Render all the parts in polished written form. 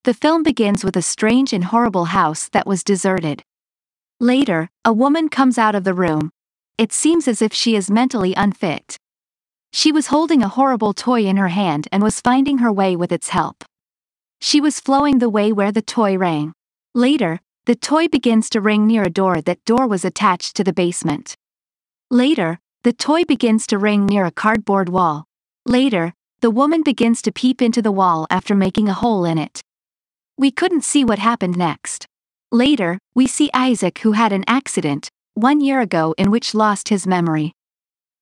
The film begins with a strange and horrible house that was deserted. Later, a woman comes out of the room. It seems as if she is mentally unfit. She was holding a horrible toy in her hand and was finding her way with its help. She was flowing the way where the toy rang. Later, the toy begins to ring near a door. That door was attached to the basement. Later, the toy begins to ring near a cardboard wall. Later, the woman begins to peep into the wall after making a hole in it. We couldn't see what happened next. Later, we see Isaac, who had an accident 1 year ago in which lost his memory.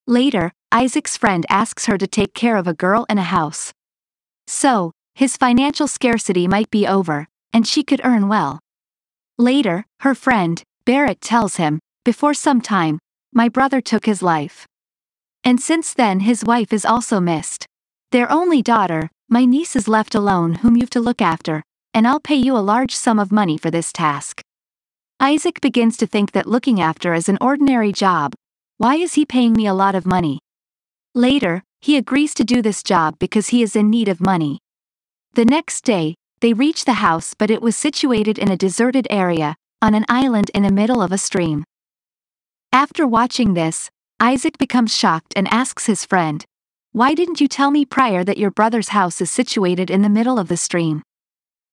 Later, Isaac's friend asks her to take care of a girl in a house. So, his financial scarcity might be over, and she could earn well. Later, her friend, Barrett, tells him, before some time, my brother took his life. And since then his wife is also missed. Their only daughter, my niece, is left alone, whom you've to look after, and I'll pay you a large sum of money for this task. Isaac begins to think that looking after is an ordinary job. Why is he paying me a lot of money? Later, he agrees to do this job because he is in need of money. The next day, they reach the house, but it was situated in a deserted area, on an island in the middle of a stream. After watching this, Isaac becomes shocked and asks his friend, "Why didn't you tell me prior that your brother's house is situated in the middle of the stream?"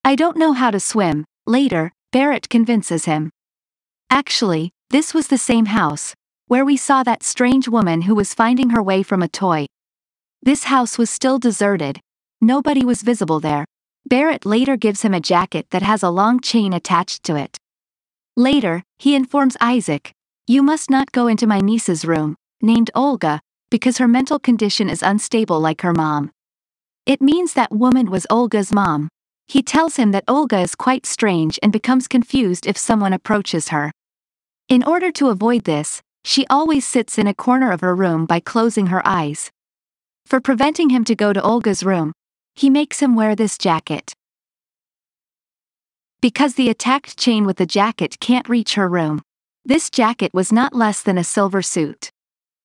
"I don't know how to swim." Later, Barrett convinces him. Actually, this was the same house, where we saw that strange woman who was finding her way from a toy. This house was still deserted. Nobody was visible there. Barrett later gives him a jacket that has a long chain attached to it. Later, he informs Isaac, "You must not go into my niece's room, named Olga, because her mental condition is unstable like her mom." It means that woman was Olga's mom. He tells him that Olga is quite strange and becomes confused if someone approaches her. In order to avoid this, she always sits in a corner of her room by closing her eyes. For preventing him to go to Olga's room, he makes him wear this jacket. Because the attacked chain with the jacket can't reach her room. This jacket was not less than a silver suit.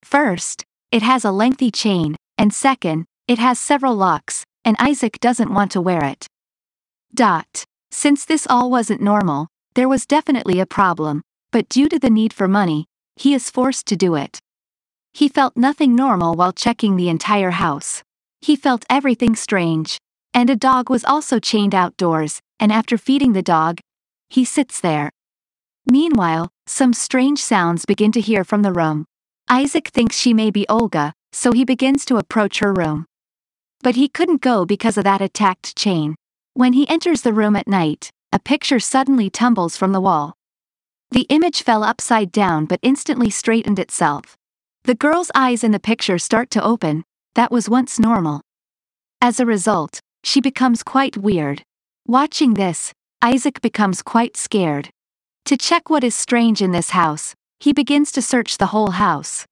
First, it has a lengthy chain, and second, it has several locks, and Isaac doesn't want to wear it. Since this all wasn't normal, there was definitely a problem, but due to the need for money, he is forced to do it. He felt nothing normal while checking the entire house. He felt everything strange, and a dog was also chained outdoors, and after feeding the dog, he sits there. Meanwhile, some strange sounds begin to hear from the room. Isaac thinks she may be Olga, so he begins to approach her room. But he couldn't go because of that attacked chain. When he enters the room at night, a picture suddenly tumbles from the wall. The image fell upside down but instantly straightened itself. The girl's eyes in the picture start to open, that was once normal. As a result, she becomes quite weird. Watching this, Isaac becomes quite scared. To check what is strange in this house, he begins to search the whole house.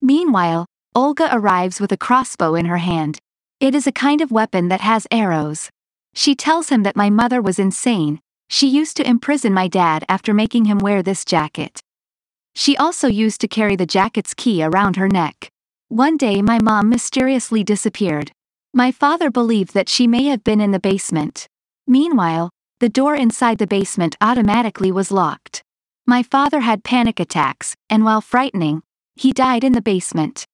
Meanwhile, Olga arrives with a crossbow in her hand. It is a kind of weapon that has arrows. She tells him that my mother was insane. She used to imprison my dad after making him wear this jacket. She also used to carry the jacket's key around her neck. One day my mom mysteriously disappeared. My father believed that she may have been in the basement. Meanwhile, the door inside the basement automatically was locked. My father had panic attacks, and while frightening, he died in the basement.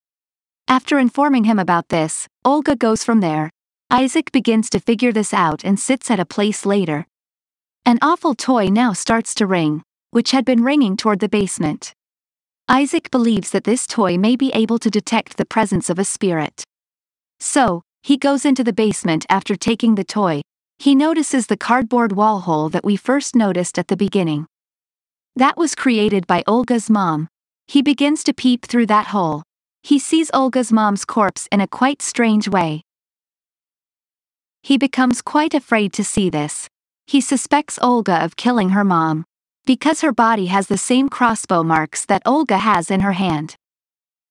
After informing him about this, Olga goes from there. Isaac begins to figure this out and sits at a place later. An awful toy now starts to ring, which had been ringing toward the basement. Isaac believes that this toy may be able to detect the presence of a spirit. So, he goes into the basement after taking the toy. He notices the cardboard wall hole that we first noticed at the beginning. That was created by Olga's mom. He begins to peep through that hole. He sees Olga's mom's corpse in a quite strange way. He becomes quite afraid to see this. He suspects Olga of killing her mom, because her body has the same crossbow marks that Olga has in her hand.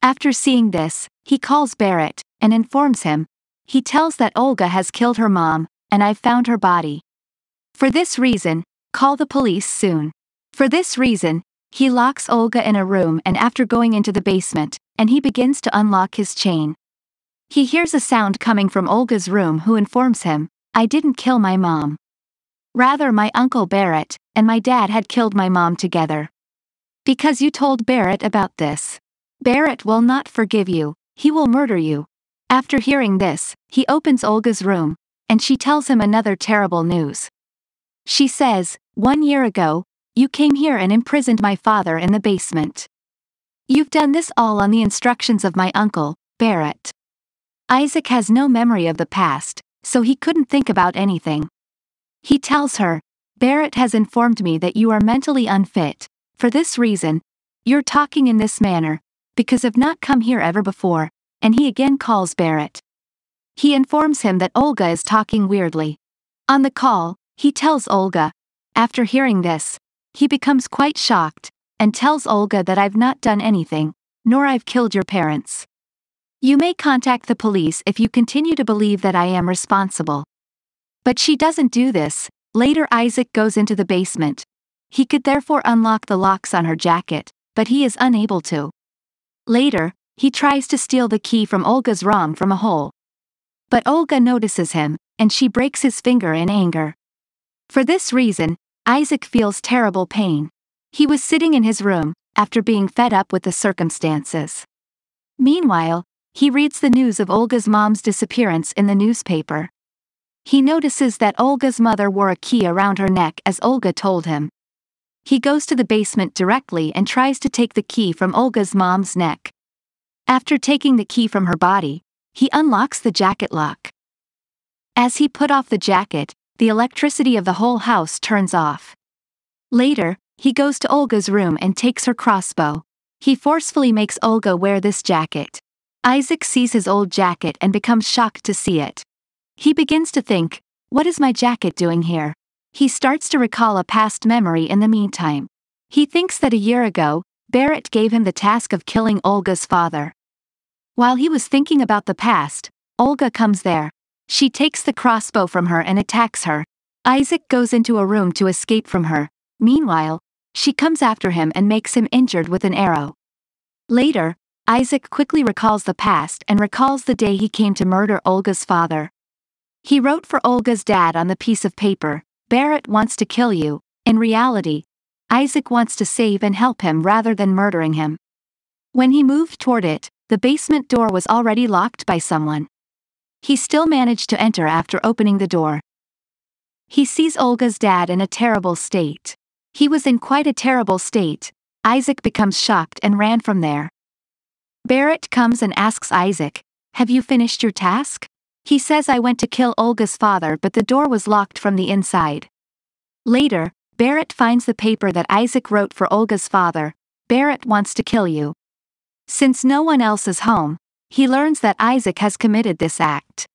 After seeing this, he calls Barrett, and informs him. He tells that Olga has killed her mom, and I've found her body. For this reason, call the police soon. For this reason, he locks Olga in a room, and after going into the basement, and he begins to unlock his chain. He hears a sound coming from Olga's room, who informs him, I didn't kill my mom. Rather, my uncle Barrett and my dad had killed my mom together. Because you told Barrett about this. Barrett will not forgive you, he will murder you. After hearing this, he opens Olga's room, and she tells him another terrible news. She says, 1 year ago, you came here and imprisoned my father in the basement. You've done this all on the instructions of my uncle, Barrett. Isaac has no memory of the past, so he couldn't think about anything. He tells her, Barrett has informed me that you are mentally unfit. For this reason, you're talking in this manner, because I've not come here ever before, and he again calls Barrett. He informs him that Olga is talking weirdly. On the call, he tells Olga. After hearing this, he becomes quite shocked, and tells Olga that I've not done anything, nor I've killed your parents. You may contact the police if you continue to believe that I am responsible. But she doesn't do this. Later Isaac goes into the basement. He could therefore unlock the locks on her jacket, but he is unable to. Later, he tries to steal the key from Olga's room from a hole. But Olga notices him, and she breaks his finger in anger. For this reason, Isaac feels terrible pain. He was sitting in his room, after being fed up with the circumstances. Meanwhile, he reads the news of Olga's mom's disappearance in the newspaper. He notices that Olga's mother wore a key around her neck as Olga told him. He goes to the basement directly and tries to take the key from Olga's mom's neck. After taking the key from her body, he unlocks the jacket lock. As he put off the jacket, the electricity of the whole house turns off. Later, he goes to Olga's room and takes her crossbow. He forcefully makes Olga wear this jacket. Isaac sees his old jacket and becomes shocked to see it. He begins to think, what is my jacket doing here? He starts to recall a past memory in the meantime. He thinks that a year ago, Barrett gave him the task of killing Olga's father. While he was thinking about the past, Olga comes there. She takes the crossbow from her and attacks her. Isaac goes into a room to escape from her. Meanwhile, she comes after him and makes him injured with an arrow. Later, Isaac quickly recalls the past and recalls the day he came to murder Olga's father. He wrote for Olga's dad on the piece of paper, Barrett wants to kill you. In reality, Isaac wants to save and help him rather than murdering him. When he moved toward it, the basement door was already locked by someone. He still managed to enter after opening the door. He sees Olga's dad in a terrible state. He was in quite a terrible state. Isaac becomes shocked and ran from there. Barrett comes and asks Isaac, have you finished your task? He says I went to kill Olga's father but the door was locked from the inside. Later, Barrett finds the paper that Isaac wrote for Olga's father, Barrett wants to kill you. Since no one else is home, he learns that Isaac has committed this act.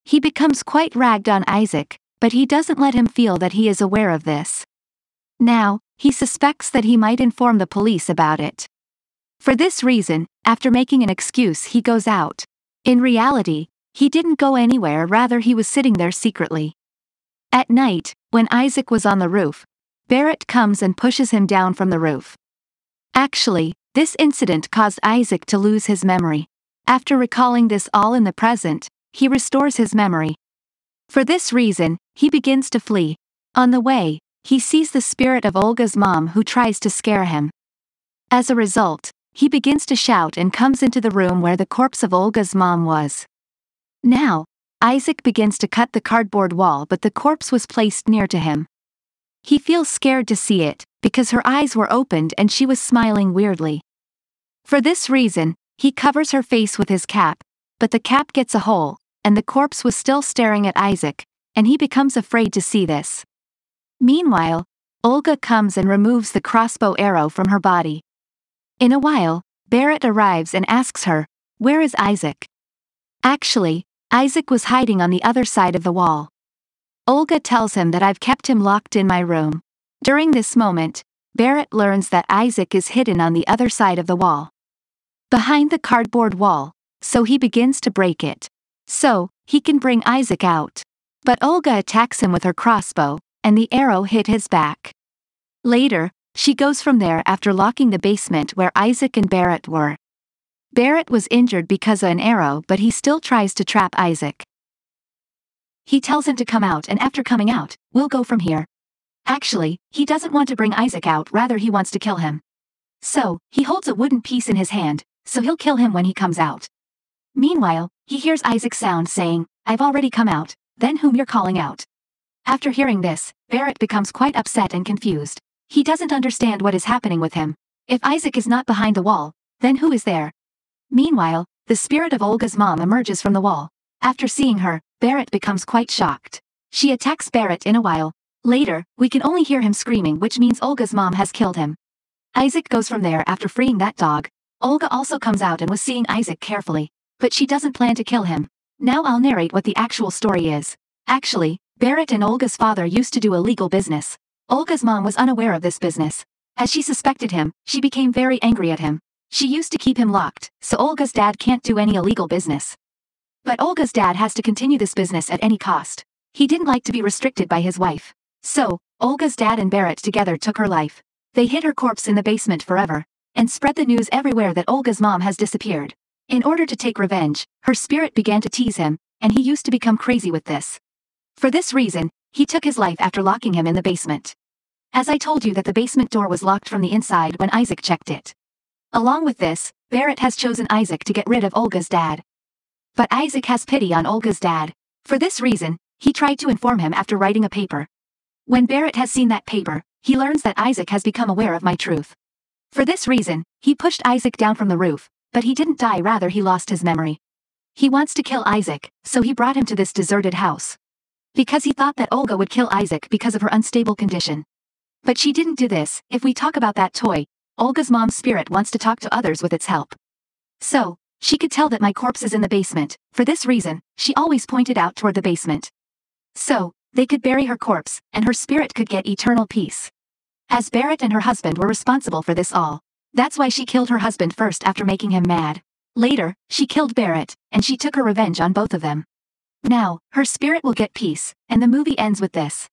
He becomes quite ragged on Isaac, but he doesn't let him feel that he is aware of this. Now, he suspects that he might inform the police about it. For this reason, after making an excuse he goes out. In reality, he didn't go anywhere, rather he was sitting there secretly. At night, when Isaac was on the roof, Barrett comes and pushes him down from the roof. Actually, this incident caused Isaac to lose his memory. After recalling this all in the present, he restores his memory. For this reason, he begins to flee. On the way, he sees the spirit of Olga's mom who tries to scare him. As a result, he begins to shout and comes into the room where the corpse of Olga's mom was. Now, Isaac begins to cut the cardboard wall but the corpse was placed near to him. He feels scared to see it, because her eyes were opened and she was smiling weirdly. For this reason, he covers her face with his cap, but the cap gets a hole, and the corpse was still staring at Isaac, and he becomes afraid to see this. Meanwhile, Olga comes and removes the crossbow arrow from her body. In a while, Barrett arrives and asks her, where is Isaac? Actually, Isaac was hiding on the other side of the wall. Olga tells him that I've kept him locked in my room. During this moment, Barrett learns that Isaac is hidden on the other side of the wall. Behind the cardboard wall, so he begins to break it. So, he can bring Isaac out. But Olga attacks him with her crossbow, and the arrow hit his back. Later, she goes from there after locking the basement where Isaac and Barrett were. Barrett was injured because of an arrow but he still tries to trap Isaac. He tells him to come out, and after coming out, we'll go from here. Actually, he doesn't want to bring Isaac out, rather he wants to kill him. So, he holds a wooden piece in his hand, so he'll kill him when he comes out. Meanwhile, he hears Isaac's sound saying, "I've already come out, then whom you're calling out?" After hearing this, Barrett becomes quite upset and confused. He doesn't understand what is happening with him. If Isaac is not behind the wall, then who is there? Meanwhile, the spirit of Olga's mom emerges from the wall. After seeing her, Barrett becomes quite shocked. She attacks Barrett in a while. Later, we can only hear him screaming, which means Olga's mom has killed him. Isaac goes from there after freeing that dog. Olga also comes out and was seeing Isaac carefully, but she doesn't plan to kill him. Now I'll narrate what the actual story is. Actually, Barrett and Olga's father used to do a legal business. Olga's mom was unaware of this business. As she suspected him, she became very angry at him. She used to keep him locked, so Olga's dad can't do any illegal business. But Olga's dad has to continue this business at any cost. He didn't like to be restricted by his wife. So, Olga's dad and Barrett together took her life. They hid her corpse in the basement forever, and spread the news everywhere that Olga's mom has disappeared. In order to take revenge, her spirit began to tease him, and he used to become crazy with this. For this reason, he took his life after locking him in the basement. As I told you that the basement door was locked from the inside when Isaac checked it. Along with this, Barrett has chosen Isaac to get rid of Olga's dad. But Isaac has pity on Olga's dad. For this reason, he tried to inform him after writing a paper. When Barrett has seen that paper, he learns that Isaac has become aware of my truth. For this reason, he pushed Isaac down from the roof, but he didn't die, rather he lost his memory. He wants to kill Isaac, so he brought him to this deserted house. Because he thought that Olga would kill Isaac because of her unstable condition. But she didn't do this. If we talk about that toy, Olga's mom's spirit wants to talk to others with its help. So, she could tell that my corpse is in the basement. For this reason, she always pointed out toward the basement. So, they could bury her corpse, and her spirit could get eternal peace. As Barrett and her husband were responsible for this all. That's why she killed her husband first after making him mad. Later, she killed Barrett, and she took her revenge on both of them. Now, her spirit will get peace, and the movie ends with this.